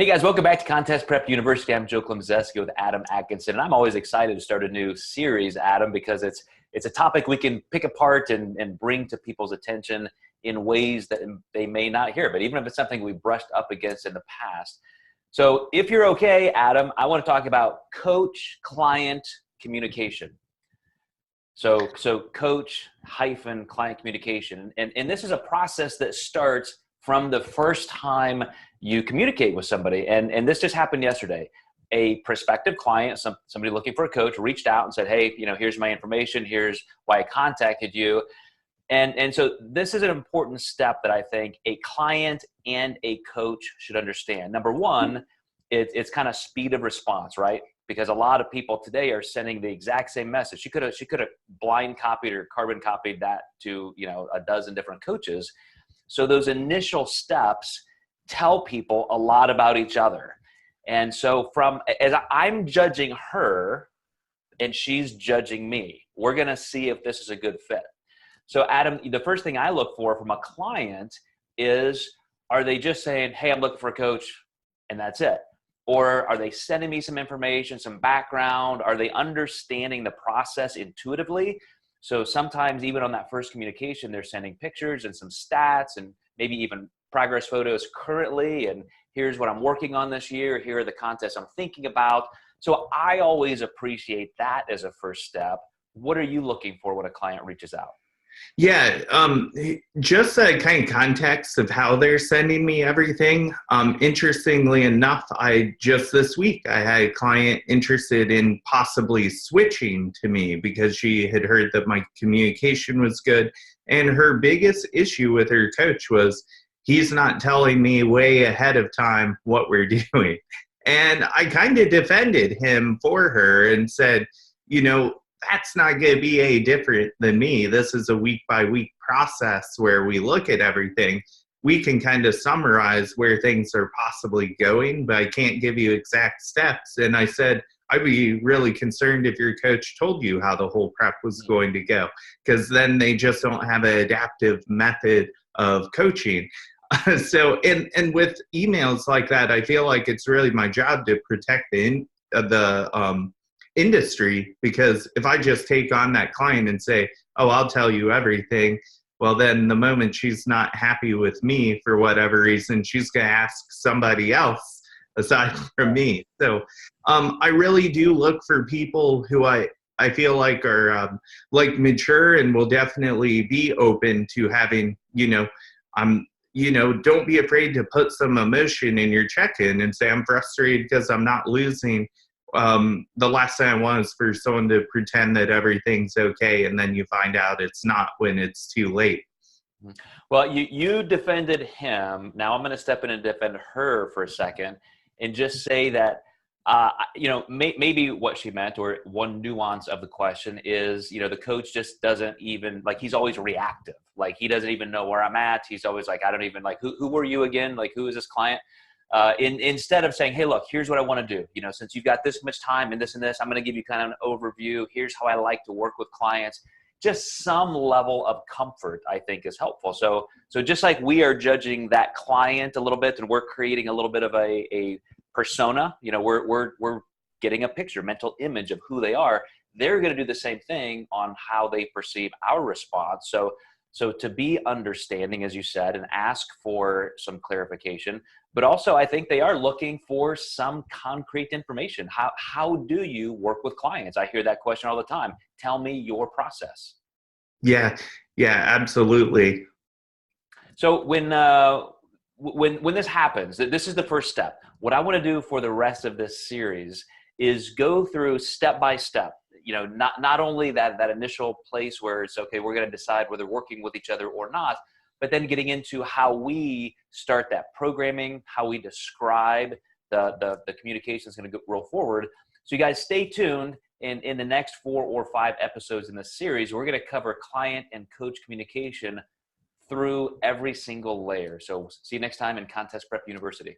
Hey guys, welcome back to Contest Prep University. I'm Joe Klemczewski with Adam Atkinson, and I'm always excited to start a new series, Adam, because it's a topic we can pick apart and bring to people's attention in ways that they may not hear, but even if it's something we brushed up against in the past. So if you're okay, Adam, I want to talk about coach-client communication. So coach-client communication. And this is a process that starts from the first time you communicate with somebody. And this just happened yesterday. A prospective client, somebody looking for a coach, reached out and said, hey, here's my information. Here's why I contacted you. And so this is an important step that I think a client and a coach should understand. Number one, it's kind of speed of response, right? Because a lot of people today are sending the exact same message. She could have blind copied or carbon copied that to a dozen different coaches. So those initial steps tell people a lot about each other. And so as I'm judging her and she's judging me, we're going to see if this is a good fit. So Adam, the first thing I look for from a client is, are they just saying, hey, I'm looking for a coach and that's it? Or are they sending me some information, some background? Are they understanding the process intuitively? So sometimes even on that first communication, they're sending pictures and some stats and maybe even progress photos currently. And here's what I'm working on this year. Here are the contests I'm thinking about. So I always appreciate that as a first step. What are you looking for when a client reaches out? Yeah, just a kind of context of how they're sending me everything. Interestingly enough, just this week, I had a client interested in possibly switching to me because she had heard that my communication was good. And her biggest issue with her coach was, he's not telling me way ahead of time what we're doing. And I kind of defended him for her and said, that's not going to be any different than me. This is a week-by-week process where we look at everything. We can kind of summarize where things are possibly going, but I can't give you exact steps. And I said, I'd be really concerned if your coach told you how the whole prep was going to go, because then they just don't have an adaptive method of coaching. So, and with emails like that, I feel like it's really my job to protect the industry, because if I just take on that client and say, oh, I'll tell you everything, well, then the moment she's not happy with me for whatever reason, she's going to ask somebody else aside from me. So I really do look for people who I feel like are mature and will definitely be open to having, don't be afraid to put some emotion in your check-in and say, I'm frustrated because I'm not losing. The last thing I want is for someone to pretend that everything's okay, and then you find out it's not when it's too late. Well, you defended him. Now I'm going to step in and defend her for a second and just say that, maybe what she meant, or one nuance of the question is, the coach just doesn't even, he's always reactive. He doesn't even know where I'm at. He's always like, I don't even, who were you again? Who is this client? Instead of saying, hey, look, here's what I want to do. Since you've got this much time and this, I'm going to give you kind of an overview. Here's how I like to work with clients. Just some level of comfort, I think, is helpful. So just like we are judging that client a little bit, and we're creating a little bit of a persona, we're getting a picture, mental image of who they are. They're going to do the same thing on how they perceive our response. So to be understanding, as you said, and ask for some clarification, but also I think they are looking for some concrete information. How do you work with clients? I hear that question all the time. Tell me your process. Yeah, absolutely. So when this happens, this is the first step. What I want to do for the rest of this series is go through step by step. Not only that initial place where it's okay, we're going to decide whether we're working with each other or not, but then getting into how we start that programming, how we describe the communication is going to roll forward. So you guys stay tuned. In the next 4 or 5 episodes in this series, we're going to cover client and coach communication through every single layer. So see you next time in Contest Prep University.